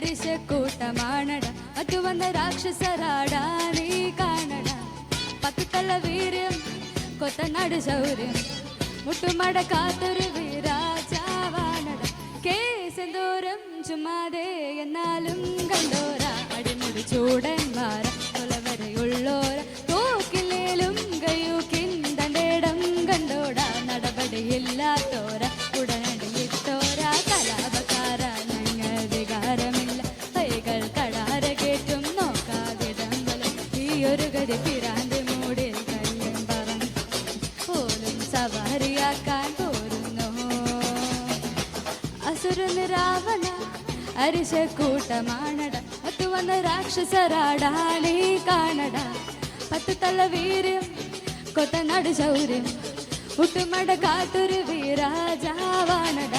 അരിശക്കൂട്ടമാണട മറ്റു വന്ന രാക്ഷസരാടാ നീ കാണട പത്തുതല വീര്യം കൊത്തനാട് ശൗര്യം മുട്ടുമടക്കാത്തൊരു വീരാജാവാണട കേസെന്തോരം ചുമ്മാതെ എന്നാലും കണ്ടോര അടിമുടി ചൂടന്മാര കൊലവരെയുള്ളോര തോക്കിലേലും കയ്യൂക്കിന്തണ്ടേടം കണ്ടോട നടപടിയില്ലാത്തോര ഉടനടിയിട്ടോര കലാപക്കാര ഞങ്ങൾ വികാരമില്ല കൈകൾ കടാര കേട്ടും നോക്കാതിടമ്പലം ഈ ഒരു ഗതി പിരാന്തി മൂടിൽ കയ്യും പറഞ്ഞു പോലും സവാരിയാക്കാൻ പോരുന്നു അസുരന് രാവണ അരിശക്കൂട്ടമാണട ഒത്തു വന്ന രാക്ഷസരാടാ നീ കാണട പത്തുതല വീര്യം കൊത്തനാട് ശൗര്യം മുട്ടുമടക്കാത്തൊരു വീരാജാവാണട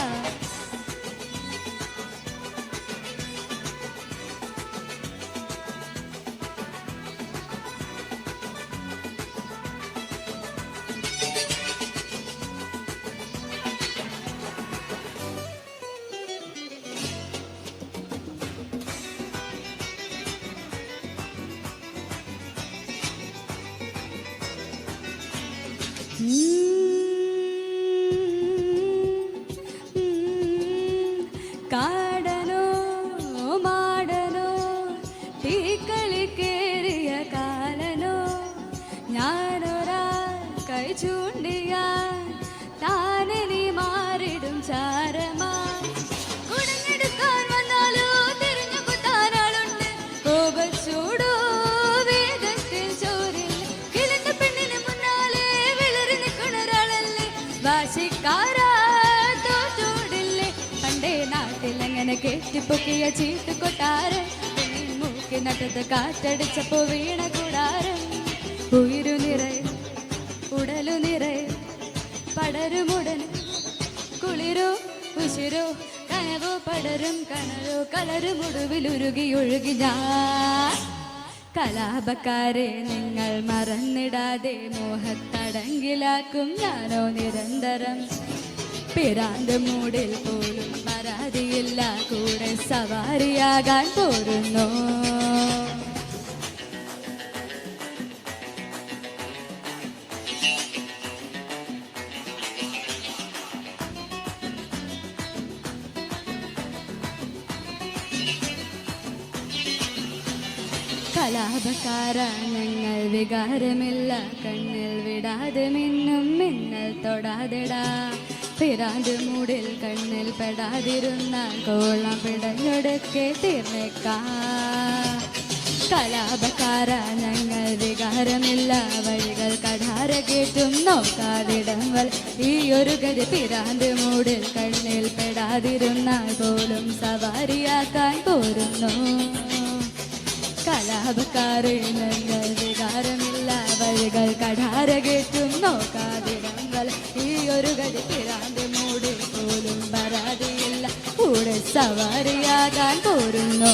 കാടനോ മാടനോ തീക്കളി കേറിയ കാലനോ ഞാനൊരാ കൈ ചൂണ്ടിയാൽ താനെ നീ മാറിടും ചാരമാ കുടഞ്ഞെടുക്കാൻ വന്നാലോ തിരിഞ്ഞു കുത്താനാളുണ്ട് കോപച്ചൂടോ വേദത്തിൽ ചോരില്ല കിളിന്റെ പെണ്ണിന് മുന്നാലെ വിളറി നിൽക്കുന്നൊരാളല്ലേ വാശിക്കാരാ തോറ്റോടില്ലേ പണ്ടേ നാട്ടിലങ്ങനെ കെട്ടിപ്പൊക്കിയ ചീട്ട് കൊട്ടാരം പെണ്ണിൻ മൂക്കിനട്ടത് കാറ്റടിച്ചപ്പോ വീണ കൂടാരം ഉയിരു നിറയെ ഉടലു നിറയെ പടരുമുടന് കുളിരോ ഉശിരോ കനവോ പടരും കനലോ കലരുമുടുവിലുരുകി ഒഴുകി ഞാൻ കലാപക്കാരെ നിങ്ങൾ മറന്നിടാതെ മോഹത്തടങ്കിലാക്കും ഞാനോ നിരന്തരം പിരാന്ത് മൂടിൽ പോലും പരാതിയില്ല കൂടെ സവാരിയാകാൻ പോരുന്നു കലാപക്കാര ഞങ്ങൾ വികാരമില്ല കണ്ണിൽ വിടാതെ മിന്നും മിന്നൽ തൊടാതെടാ പിരാന്ത് മൂടിൽ കണ്ണിൽ പെടാതിരുന്ന കോളം പിടഞ്ഞൊടുക്കെ തീർന്നേക്കാ കലാപക്കാര ഞങ്ങൾ വികാരമില്ല വഴികൾ കടാര കേട്ടും നോക്കാതിടങ്ങൾ ഈ ഒരു ഗതി പിരാന്ത് മൂടിൽ കണ്ണിൽ പെടാതിരുന്നാൽ പോലും സവാരിയാക്കാൻ പോരുന്നു കലാപക്കാരെ ഞങ്ങൾ വികാരമില്ല വഴികൾ കടാര കേട്ടും നോക്കാതിടങ്ങൾ ഈ ഒരു ഗതി പിരാന്ത് മൂടി പോലും പരാതിയില്ല കൂടെ സവാരിയാകാൻ പോരുന്നു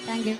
താങ്ക് യു